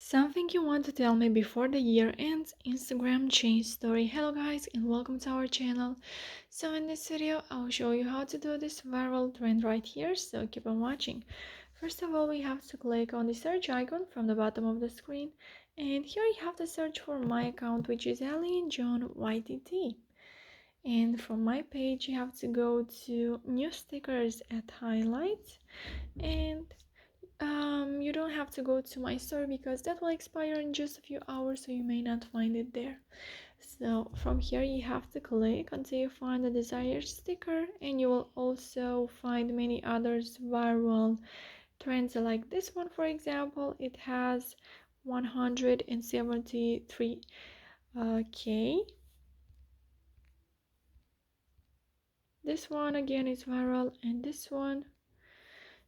Something you want to tell me before the year ends, Instagram change story. Hello guys and welcome to our channel. So in this video I'll show you how to do this viral trend right here, so keep on watching. First of all, we have to click on the search icon from the bottom of the screen, and here you have to search for my account, which is Ellie John YTT. And from my page you have to go to new stickers at highlights, and you don't have to go to my store because that will expire in just a few hours, so you may not find it there. So from here you have to click until you find the desired sticker, and you will also find many others viral trends like this one. For example, it has 173 k. This one again is viral, and this one.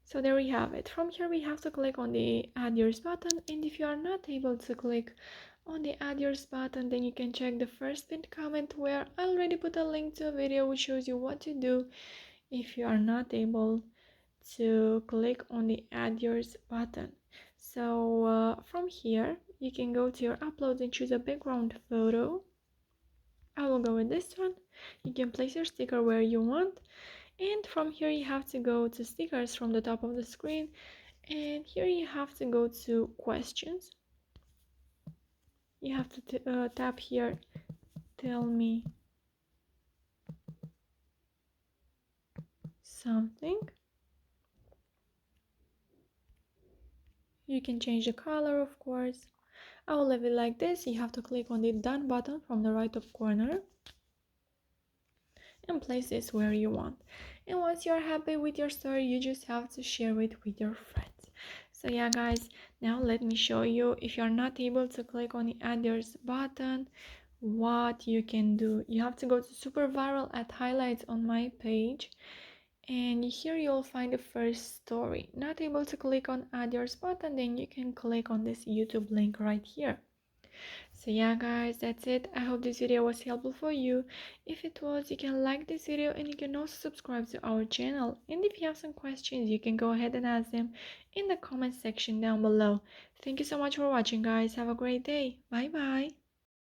So there we have it. From here we have to click on the add yours button, and if you are not able to click on the add yours button, then you can check the first pinned comment where I already put a link to a video which shows you what to do if you are not able to click on the add yours button. So from here you can go to your uploads and choose a background photo. I will go with this one. You can place your sticker where you want, and from here you have to go to stickers from the top of the screen, and here you have to go to questions. You have to tap here, tell me something. You can change the color, of course. I will leave it like this. You have to click on the done button from the right top corner and place this where you want. And once you're happy with your story, you just have to share it with your friends. So yeah guys, now let me show you, if you're not able to click on the add yours button, what you can do. You have to go to super viral at highlights on my page, and here you'll find the first story. Not able to click on add yours button, then you can click on this YouTube link right here. So yeah guys, that's it. I hope this video was helpful for you. If it was, you can like this video, and you can also subscribe to our channel. And if you have some questions, you can go ahead and ask them in the comment section down below. Thank you so much for watching guys. Have a great day. Bye bye.